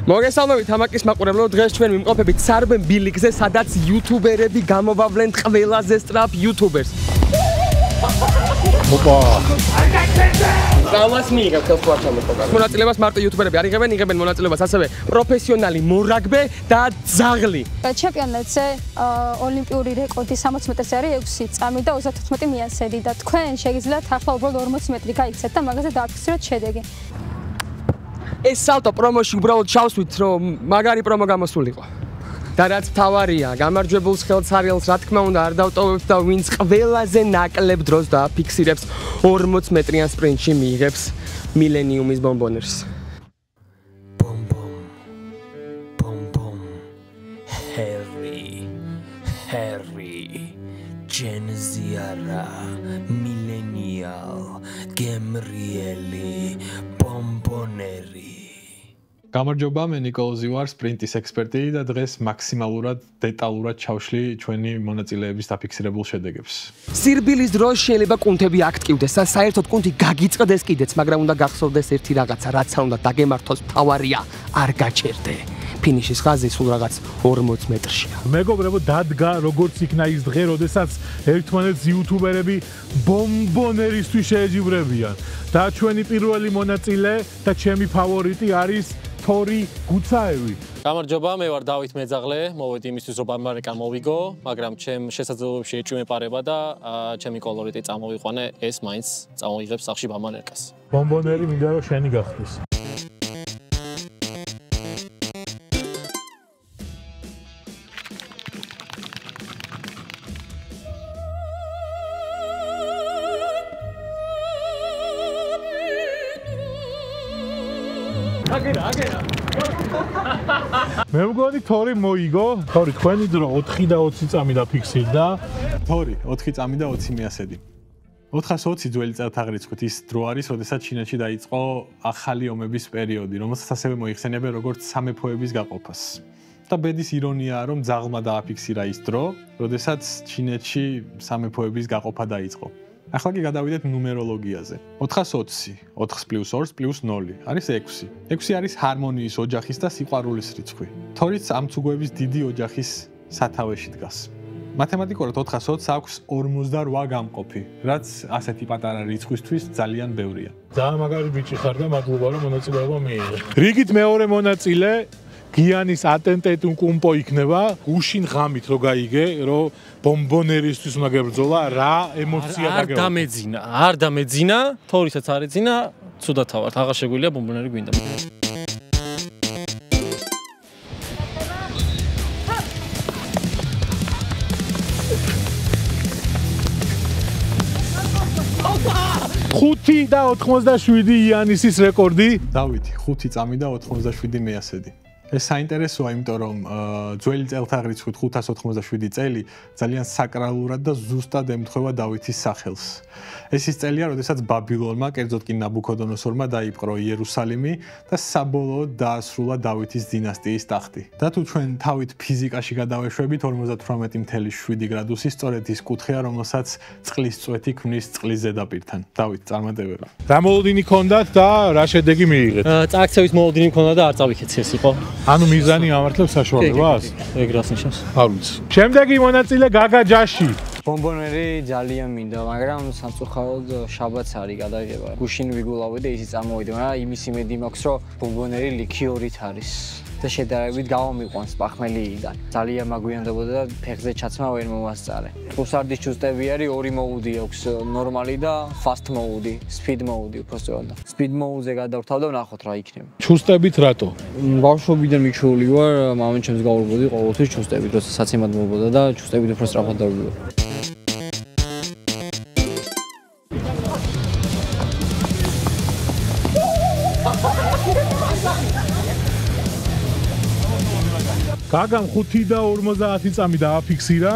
მოგესალმებით ამაკის მაყურებლო, დღეს ჩვენ ვიმყოფებით სარბენ ბილიკზე, სადაც იუთუბერები გამოვავლენ ყველაზე სწრაფ იუთუბერს. ოპა. გამას მიიღებ ხელს ვარჩამო პროგრამა. მონაწილეობას მარტო იუთუბერები არ იღებენ მონაწილეობას ასევე პროფესიონალი მორაგბე და ძაღლი. ჩემპიონატზე ოლიმპიური რეკორდი 60 მეტრზე არის 6 წამი და 34 მიასედი და თქვენ შეგიძლიათ ახლა უბრალოდ 40 მეტრი გაიქცეთ და მაგაზე დააფიქსიროთ შედეგი. ეს სალტო პრომოში უბრალოდ ჩავსვით, რომ მაგარი პრომო გამოსულიყო. და რაც თავარია, გამარჯვებულს ხელცარიელს რა თქმა უნდა არ დავტოვებთ და ვინც ყველაზე ნაკლებ დროს დააფიქსირებს 40 მეტრიან სპრინტში მიიღებს მილენიუმის ბომბონერს. Bom Harry Gen Zara Millennial Gemrieli Bomboneri გამარჯობა, მე ნიკოლოზი ვარ, სპრინტის ექსპერტი და დღეს მაქსიმალურად დეტალურად ჩავშლი ჩვენი მონაწილეების დაფიქსირებულ შედეგებს. სირბილის დროს შეიძლება კუნთები აქტივდეს და საერთოდ კუნთი გაგიწყდეს კიდეც, მაგრამ უნდა გახსოვდეს ერთი რაღაცა, რაც არ უნდა დაგემართოს, თავარია, არ გაჩერდე. ფინიშის ხაზი სულ რაღაც 40 მეტრშია. მეგობრებო, დადგა როგორც იქნა ის დღე, როდესაც ერთმანეთს იუთუბერები ბომბონერისთვის შეეჯიბრებიან. და ჩვენი პირველი მონაწილე და ჩემი ფავორიტი არის თორი გუცაევი. გამარჯობა, მე ვარ დავით მეძაღლე, მოვედი იმისთვის რომ ამერიკან მოვიგო, მაგრამ ჩემ შესაძლებლობებში ეჭვმეპარება და ჩემი კოლორიტი წამოვიყვანე, ეს მაინც წამოიღებს სახში ამერიკას. ბომბონერი მინდა რომ შენი გახდეს. აგერა. მე მგონი თორი მოიგო. თორი თქვენი დრო 4 და 20 წამი დაფიქსირდა. თორი 4 წამი და 20 მიასედი. 420 ძველი წელთაღრიცხვით ის დრო არის, როდესაც ჩინეთში დაიწყო ახალი ომების პერიოდი, რომელსაც ასევე მოიხსენიებენ როგორც სამეფოების გაყოფას. და ბედის ირონიაა, რომ ძაღლმა დააფიქსირა ის დრო, როდესაც ჩინეთში სამეფოების გაყოფა დაიწყო. ახლა კი გადავიდეთ ნუმეროლოგიაზე. 420, 4+2 + 0 არის 6. 6 არის ჰარმონიის ოჯახის და სიყვარულის რიცხვი. თორიც ამ ცუგოების დიდი ოჯახის სათავეში დგას. მათემატიკურად 420 აქვს 48 გამყოფი, რაც ასეთი პატარა რიცხვისთვის ძალიან ბევრია. ძალიან მაგარი ბიჭი ხარ და მადლობა რომ მონაწილეობა მიიღე. რიგით მეორე მონაწილე გიანის ატენტეტუმ კუმპო იქნება, გუშინ ღამით რო გაიგე, რომ ბომბონერისთვის უნდა გებრძოლა, რა ემოცია დაგევა. არ დამეძინა, თორისაც არ ეძინა, ცუდად ვარ, აღარ შეგვიძლია ბომბონერი გვინდა. ხუთი და 87 იანისის რეკორდი. დავითი 5 წამი და 87 მიასედი. ეს საინტერესოა, იმიტომ რომ ძველი წელთაღრიცხვით 587 წელი ძალიან საკრალურად და ზუსტად ემთხვევა დავითის სახელს. ეს ის წელია, როდესაც ბაბილონმა, კერძოდ კი ნაბუქოდონოსორმა დაიპყრო იერუსალიმი და საბოლოოდ დაასრულა დავითის დინასტიის ტახტი. და თუ ჩვენ თავით ფიზიკაში გადავეშვებით 58.7 გრადუსი სწორედ ის კუთხეა, რომელსაც წყლის წვეთი ქმნის წყლის ზედაპირთან. დავით, წარმატებები. რა მოლოდინი ქონდათ და რა შედეგი მიიღეთ? წაქცევის მოლოდინი მქონდა და არ წავიქეცი ეს იყო. ანუ მიზანი ამართლებს საშუალებას? ეგ რას ნიშნავს? არ ვიცი. შემდეგი მონაწილე გაგა ჯაში. ბომბონერი ძალიან მინდა, მაგრამ სამწუხაროდ შაბათს არის გადაღება. გუშინ ვიგულავდი და ისი წამოვიდა, მაგრამ იმის იმედი მაქვს, რომ ბომბონერი ლიქიორით არის. და შედარებით გავამიყვანს პახმელიიდან. ძალიან მაგვიანდებოდა და ფეხზე ჩაცმა ვერ მომასწარე. რუსარდის ჩუსტები არის, 2 მოუდი აქვს, ნორმალი და fast მოუდი, speed მოუდი უბრალოდ. speed მოუდზე გადავრთავ და ვნახოთ რა იქნება. ჩუსტებით რატო? ბავშვობიდან მიჩვეული ვარ, მამენ ჩემს გავურბოდი ყოველთვის ჩუსტებით, როცა საცემად მოვბოდა და ჩუსტებით უფრო სწრაფად დავიბო. გაგამ 5 და 50 წამი დააფიქსირა.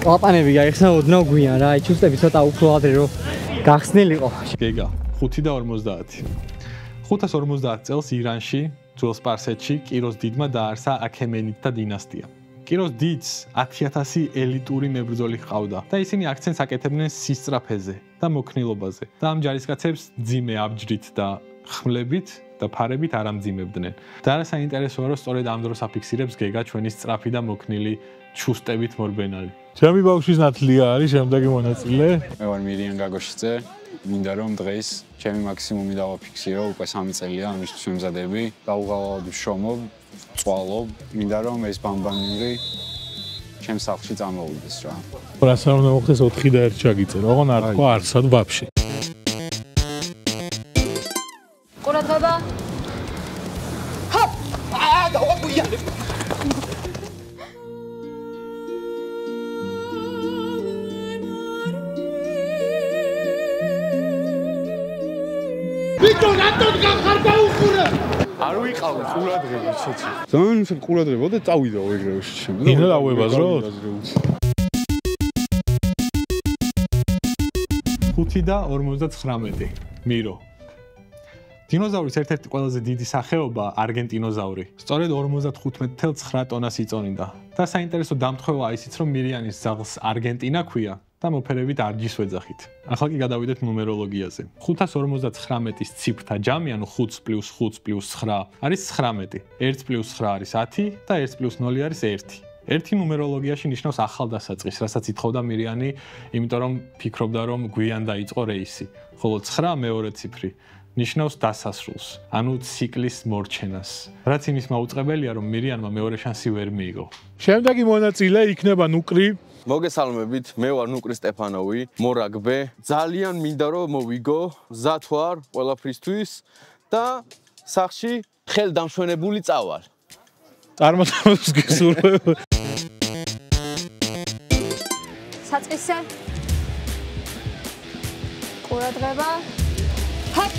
კლაპანები გაიხსნა ოდნავ გვიან რა, ჩუსტები ცოტა უფრო ადრე რომ გახსნილიყო. გეგა 5 და 50. 550 წელს ირანში, ძველ სპარსეთში, კიროს დიდმა დააარსა აქემენიდთა დინასტია. კიროს დიდს 10,000 ელიტური მებრძოლი ჰყავდა და ისინი აქცენტს აკეთებდნენ სისწრაფეზე და მოქნილობაზე. და ამ ჯარისკაცებს ძიმე აბჯრით და ხმლებით და ფარებით არ ამძიმებდნენ. და რა საინტერესოა, რომ სწორედ ამ დროს აფიქსირებს გეგა ჩვენი სწრაფი და მოქნილი ჩუსტებით მორბენალი. ჩემი ბავშვის ნათლია არის შემდეგი მონაწილე. მე ვარ მირიან გაგოშიძე. მინდა რომ დღეს ჩემი მაქსიმუმი დავაფიქსირო, უკვე 3 წელია ამისთვის ვემზადები. გაუღალავად ვშრომობ, წვალობ. მინდა რომ ეს ბამბანური ჩემ სახლში წამოვიდეს რა. რასაც უნდა მოხდეს 4 და 1 ჩაგიწერო, ოღონ არ თქვა არსად ვაფშე. ყურადღება. ჰოპ! გავაგვია. ვიქო, რატომ გახარ დაუყურე? არ ვიყავ ყურადღება ცეცი. ძალიან ყურადღება და წავიდა ეგრევე შემდეგ. ინა დავებაზროთ. 5 და 59 მირო. დინოზავრის ერთ-ერთი ყველაზე დიდი სახეობა არგენტინოზავრი. სწორედ 55.9 ტონას იწონიდა. და საინტერესო დამთხევა ისიც, რომ მირიანის ძაღლს არგენტინა ქვია და მოფერებით არჯის ვეძახით. ახლა კი გადავიდეთ ნუმეროლოგიაზე. 559-ის ციფრთა ჯამი, ანუ 5 + 5 + 9 არის 19. 1 + 9 არის 10 და 1 + 0 არის 1. 1 ნუმეროლოგიაში ნიშნავს ახალ დასაწყისს, რასაც ითხოვდა მირიანი, იმიტომ რომ ფიქრობდა, რომ გვიან დაიწყო რეისი. ხოლო 9 მეორე ციფრი ნიშნავს დასასრულს, ანუ ციკლის მორჩენას. რაც იმის მაუწყებელია, რომ მირიანმა მეორე შანსი ვერ მიიღო. შემდეგი მონაწილე იქნება ნუკრი. მოგესალმებით, მე ვარ ნუკრი სტეფანოვი, მორაგბე. ძალიან მინდა რომ მოვიგო, მზად ვარ ყველაფრისთვის და სახში ხელდამშვენებული წავალ. წარმატებას გისურვებ. საწყისე. ყურადღება. ჰოპ!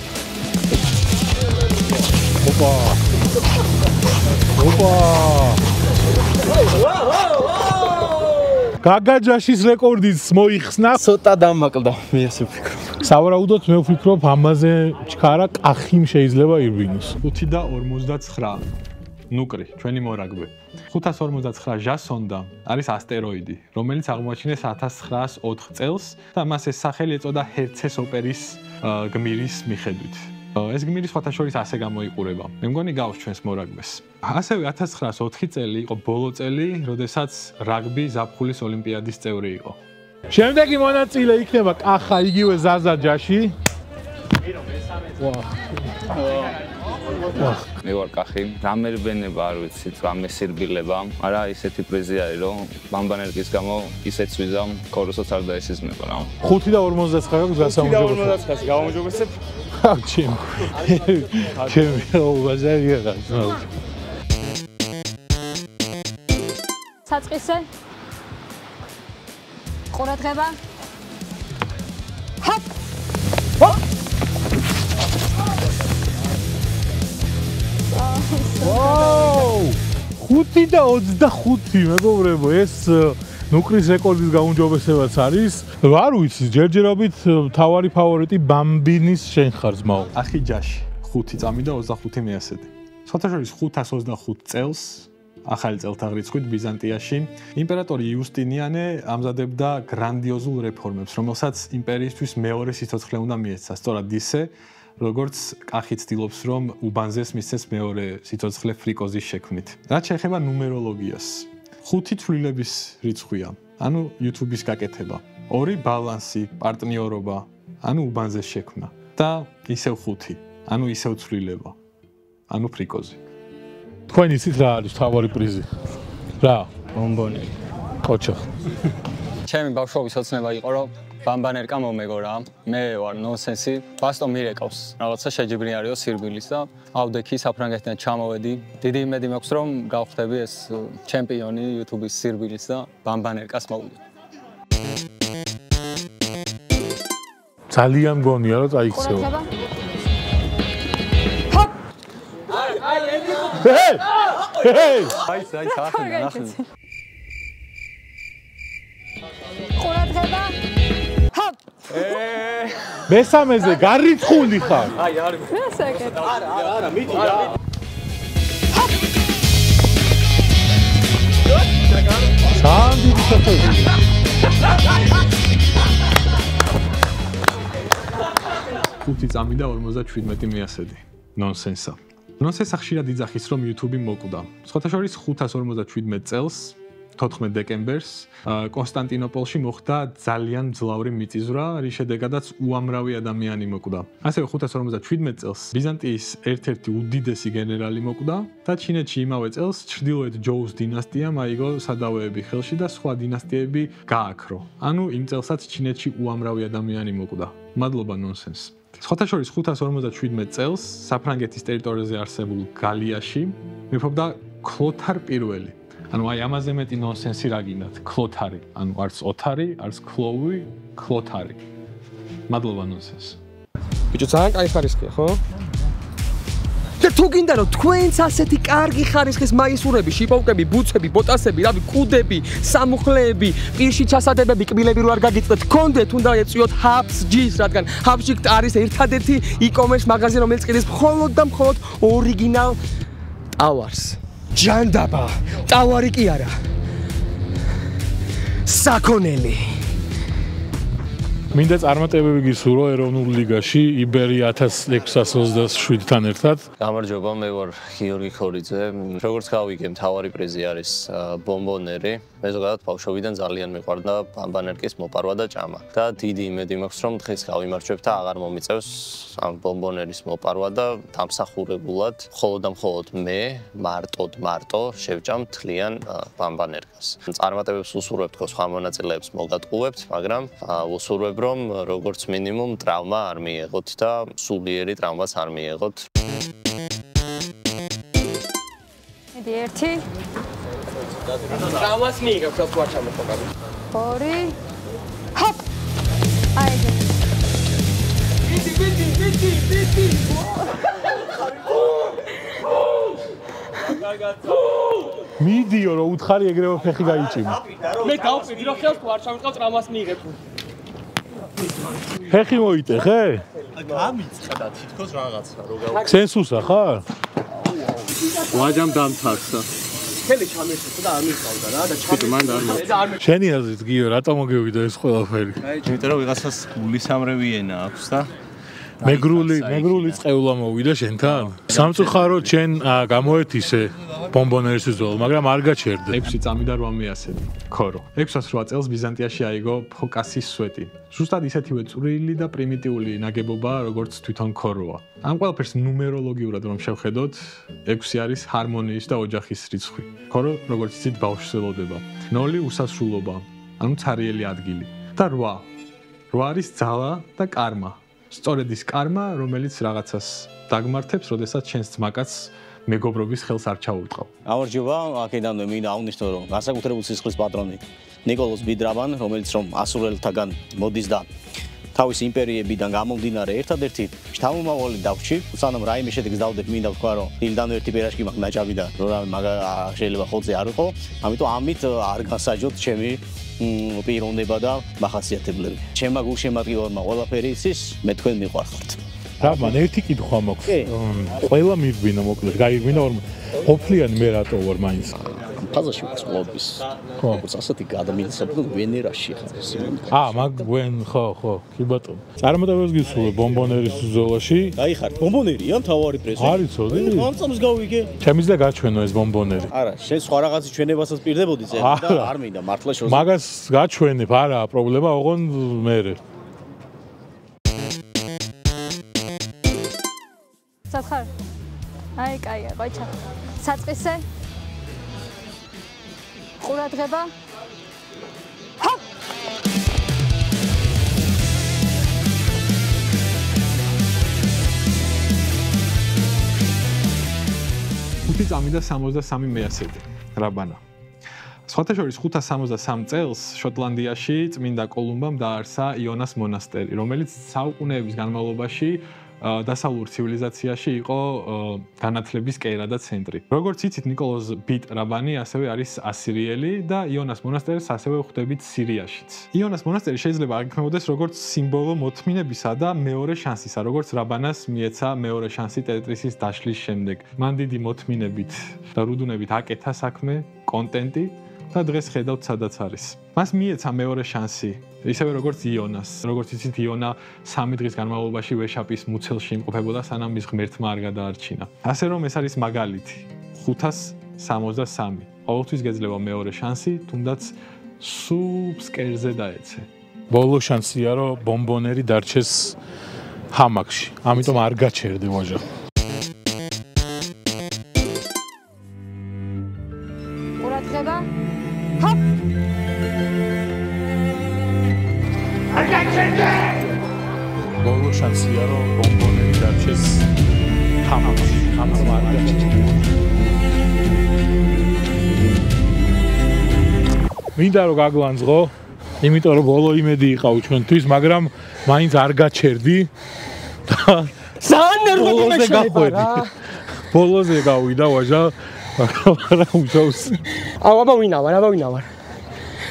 ოპა. ოპა. გაგაჯაშის რეკორდიც მოიხსნა. ცოტა დამაკლდა, მე ასე ვფიქრობ. სავარაუდოდ მე ვფიქრობ, ამაზე ჩქარა კახიმ შეიძლება ირბინოს. 5 და 59. ნუკრი, ჩვენი მორაგბე. 559 ჟასონდა არის ასტეროიდი, რომელიც აღმოაჩინეს 1904 წელს და მას ეს სახელი ეწოდა ჰერცეს ოპერის გმირის მიხედვით. ეს გმირი სხვათა შორის ასე გამოიყურება. მე მგონი გავს ჩვენს მორაგბეს. ასევე 1904 წელი იყო ბოლო წელი, როდესაც რაგბი ზაფხულის ოლიმპიადის წევრი იყო. შემდეგი მონაწილე იქნება კახა, იგივე ზაზა ჯაში. მე ვარ კახი, რამერბენება არ ვიცით, რამე სირბილება, არა ისეთი პრიზი არის, რომ ბამბანერკის გამო ისეც ვიზა, ქოროსაც არ დაესიზმება რა. 5 და 59 გასაუმჯობესებ. 5 და 59 გავამჯობესებ. ჩემი ბაზარია რა. საწყისე. ყურადღება. ჰოპ! ვაუ! 5 და 25 მეგობრებო, ეს ნუკრის რეკორდის გაუმჯობესებაც არის. არ ვიცი, ჯერჯერობით თავარი ფავორიტი ბამბინის შენ ხარ ძმაო. ახი ჯაში, 5 წამი და 25 მეასედი. სხვათა შორის 525 წელს ახალი წელთაღრიცხვით ბიზანტიაში იმპერატორი იუსტინიანე ამზადებდა გრანდიოზულ რეფორმებს, რომელსაც იმპერიისთვის მეორე სიცოცხლე უნდა მიეცა. სწორად ისე, როგორც კახი ცდილობს, რომ უბანზეს მისცეს მეორე სიცოცხლე ფრიკოზის შექმნით. რაც შეეხება ნუმეროლოგიას, 5 ცვლილების რიცხვია, ანუ YouTube-ის გაკეთება, 2 ბალანსი, პარტნიორობა, ანუ უბანზეს შექმნა და ისევ 5, ანუ ისევ ცვლილება, ანუ ფრიკოზი. თქვენ იცით რა არის თავარი პრიზი? რა? ბომბონერი. კოჩო. ჩემი ბავშვობის ოცნება იყო, რომ ბამბანერკა მომეგო რა. მე ვარ ნონსენსი. ბასტო მირეკავს. რაღაცა შეჯიბრინარიო სირბილის და ავდექი საფრანგეთიდან ჩამოვედი. დიდი იმედი მაქვს, რომ გავხდები ეს ჩემპიონი YouTube-ის სირბილის და ბამბანერკას მოვიდე. ძალიან გონია რომ წაიქცეო. აი, ახლა. ყურადღება. ჰოპ! მესამეზე გარიცხული ხარ. რა საკეთე? არა, მიდი რა. სანდი საფები. 5 წამი და 57 მეასედი. ნონსენსა. ნონსენსა ხშირად იძახის, რომ YouTube-ი მოკვდა. სხვათა შორის 557 წელს 14 დეკემბერს კონსტანტინოპოლში მოხდა ძალიან მძლავრი მიწისძვრა, რის შედეგადაც უამრავი ადამიანი მოკვდა. ასევე 557 წელს ბიზანტიის ერთ-ერთი უდიდესი გენერალი მოკვდა და ჩინეთში იმავე წელს ჩრდილოეთ ჯოუს დინასტიამ აიგო სადავეები ხელში და სხვა დინასტიები გააქრო. ანუ იმ წელსაც ჩინეთში უამრავი ადამიანი მოკვდა. მადლობა ნონსენს. სხვათა შორის 557 წელს საფრანგეთის ტერიტორიაზე არსებულ გალიაში მეფობდა ქლოთარ პირველი. ანუ აი ამაზე მეტი ნონსენსი რა გინდათ? ქლოთარი. ანუ არც ოთარი, არც ქლოვი, ქლოთარი. მადლობა ნონსენს. ბიჭო, ძალიან კაი ხარისხია, ხო? და თუ გინდა რომ თქვენც ასეთი კარგი ხარისხის მაისურები, შიპოვკები, ბუცები, ბოტასები, რავი, კუდები, სამუხლეები, პირში ჩასადებები, კბილები რო არ გაგიწევთ, გქონდეთ, უნდა ეწვიოთ HubsG-ს, რადგან HubsG არის ერთადერთი e-commerce მაღაზია, რომელიც ყიდის მხოლოდ და მხოლოდ ორიგინალ ტავარს. ჯანდაბა, ტავარი კი არა. საქონელი. მინდა წარმატებები გისურვო ეროვნულ ლიგაში იბერი 1627-თან ერთად. გამარჯობა, მე ვარ გიორგი ხორიძე. როგორც გავიგე, მთავარი პრიზი არის ბომბონერი. მე ზოგადად ბავშვობიდან ძალიან მიყვარდა ბამბანერკის მოპარვა და ჭამა. და დიდი იმედი მაქვს, რომ დღეს გავიმარჯვებ და აღარ მომიწევს ამ ბომბონერის მოპარვა და დამსახურებულად მხოლოდ და მხოლოდ მე მარტო შევჭამ თლიან ბამბანერკას. წარმატებებს უსურვებ თქო სხვა მონაწილეებს მოგატყუებთ, მაგრამ უსურვებ რომ როგორც მინიმუმ ტრავმა არ მიიღოთ და სულიერი ტრავმაც არ მიიღოთ. მედი 1 ტრავმას მიიღებთ თუ არ ჩამოყობ. 2 ჰოპ. აიგე. ბიდი. მიდიო რომ უთხარი ეგრევე ფეხი გაიჭიმა. მე დავწვიდი რომ ხელს თუ არ ჩამოყავ ტრავმას მიიღებთ. ფეხი მოიტეხე? გამიწყდა თითქოს რაღაცა რო გავა. სენსუსა ხარ? ვაჯამ დამთახსა. ხელი ჩამეშოცა და არ მიყავდა რა და ბიჭო მან არ მოხდა. შენი აზრით გიო რატო მოგევიდა ეს ყველაფერი? იმიტომ რომ ვიღაცას გულისამრევი ენა აქვს და მეგრული წყევლა მოვიდა შენთან? სამწუხაროდ შენ გამოეთისე ბომბონერის უძველო, მაგრამ არ გაჩერდე. 6 წამი და 8 მეასედი. ქორო. 608 წელს ბიზანტიაში აიგო ფოკასის სვეტი. ზუსტად ისეთივე წვრილი და პრიმიტიული ნაგებობაა, როგორც თვითონ ქოროა. ამ ყველაფერს ნუმეროლოგიურად რომ შევხედოთ, 6 არის ჰარმონიის და ოჯახის რიცხვი. ქორო, როგორც იცით, ბავშვს ველოდება. 0 უსასრულობა, ანუ ცარიელი ადგილი. და 8. 8 არის ძალა და კარმა. სწორედ ის კარმა, რომელიც რაღაცას დაგმართებს, როდესაც ჩვენს ძმაკაც მეგობრობის ხელს არ ჩაუწყავ. გამარჯობა, აქედანვე მინდა აღვნიშნო, რომ განსაკუთრებულ სისხლის პატრონი ნიკოლოზ ბიდრაბან, რომელიც რომ ასურელთაგან მოდის და თავის იმპერიებიდან გამომდინარე ერთადერთი შთამომავალი დავში, სანამ რაიმე შედეგს დავდებ, მინდა ვთქვა, რომ დილდანვე ერთი პერაშკი მაქვს ნაჭაბი და რომ შეიძლება ხოლმე არ იყო, ამიტომ ამით არ გასაჯოთ ჩემი პიროვნება და მახასიათებლები. ჩემმა გულშემატკივარმა ყველაფერი იცის, მე თქვენ მიყვარხართ. რა მან ერთი კითხვა მაქვს. ყველა მიგვინა მოკლედ, გაიგვინა რომ ოფლიანი მე რატო ვარ მაინც. ფაზაში ვარ კლუბის. ხო, ასეთი ადამიანის საფუძველი ვენერაში ხარ. მაგ ვენ ხო, კი ბატონო. წარმატებებს გისურვებ ბომბონერის უძველოში. გაიხარ, ბომბონერია მთავარი პრეზი. არის ცოდი? ამ წამს გავიგე. ჩემიზდა გაჩვენო ეს ბომბონერი. არა, შენ სხვა რაღაცის ჩვენებასაც პირდებოდი წერა და არ მინდა მართლა შორს. მაგას გაჩვენებ, არა, პრობლემა ოღონ მერე. სათხარ. აი, კაია, ყოჩა. საწყისე. ყურადღება. ჰოპ. 5 წამი და 63 მეასედი. რაბანა. სხვათა შორის 563 წელს შოტლანდიაში წმინდა კოლუმბამ დაარსა იონას მონასტერი, რომელიც საუკუნეების განმავლობაში დასავლურ ცივილიზაციაში იყო განათლების კერა და ცენტრი. როგორც იცით, ნიკოლოზ ბიტრაბანი ასევე არის ასირიელი და იონას მონასტერს ასევე ხვდებით სირიაშიც. იონას მონასტერი შეიძლება აღიქმებოდეს როგორც სიმბოლო მოთმინებისა და მეორე შანსისა, როგორც რაბანას მიეცა მეორე შანსი ტეტრისის დაშლის შემდეგ. მან დიდი მოთმინებით და რუდუნებით აკეთა საქმე, კონტენტი და დღეს ხედავთ სადაც არის. მას მიეცა მეორე შანსი, ისევე როგორც იონას. როგორც იცით, იონა 3 დღის განმავლობაში ვეშაპის მუცელში იმყოფებოდა, სანამ მის ღმერთმა არ გადაარჩინა. ასე რომ ეს არის მაგალითი. 563. ყოველთვის გეძლევა მეორე შანსი, თუნდაც სულ ფსკერზე დაეცე. ბოლო შანსია რომ ბომბონერი დარჩეს ჰამაკში. ამიტომ არ გაჩერდე ვაჟა. ყურადღება. ჰოპ. არ გაჩერდე. ბოლო შანსია რომ ბომბონერი დარჩეს ჰამაკში. ამიტომ არ გაჩერდე. მინდა რომ გაგვანძღო, იმიტომ რომ ბოლო იმედი იყავ ჩვენთვის, მაგრამ მაინც არ გაჩერდი და ზანერვები გახვედი. ბოლოზე გავიდა ვაჟა, მაგრამ უშავს. აბა ვინავარ.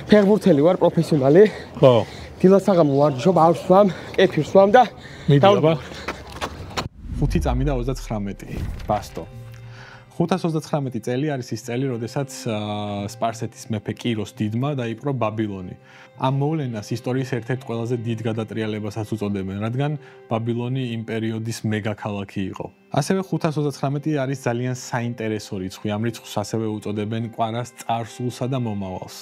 ფეხბურთელი ვარ, პროფესიონალი. ხო. დილასაღამო ვარჯიშობ, არ ვსვამ, კეფირს ვსვამ და მიდიაბა. 5 წამი და 39. ბასტო. 539 წელი არის ის წელი, როდესაც სპარსეთის მეფე კიროს დიდმა დაიპყრო ბაბილონი. ამ მოვლენას ისტორიის ერთ-ერთ ყველაზე დიდ გადატრიალებასაც უწოდებენ, რადგან ბაბილონი იმ პერიოდის მეგაქალაქი იყო. ასევე 539 არის ძალიან საინტერესო რიცხვი. ამ რიცხვს ასევე უწოდებენ კვარას წარსულსა და მომავალს.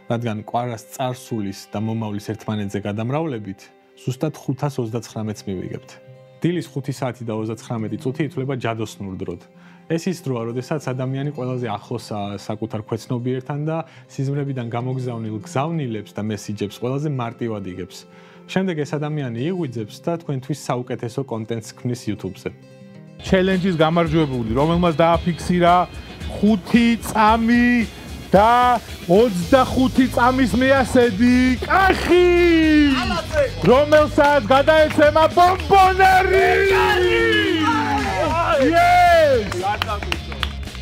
რადგან კვარას წარსულის და მომავლის ერთმანეთზე გადამრავლებით, ზუსტად 539-ს მივიღებთ. დილის 5 საათი და 39 წუთი ითვლება ჯადოსნურ დროდ. ეს ის დროა, როდესაც ადამიანი ყველაზე ახლოსაა საკუთარ ქვეცნობიერთან და სიზმრებიდან გამოგზავნილ გზავნილებს და მესიჯებს ყველაზე მარტივად იგებს. შემდეგ ეს ადამიანი იღვიძებს და თქვენთვის საუკეთესო კონტენტს ქმნის YouTube-ზე. ჩელენჯის გამარჯვებული, რომელმაც დააფიქსირა 5 წამი და 25 წამის მეასედი კახი, რომელსაც გადაეცემა ბომბონერი.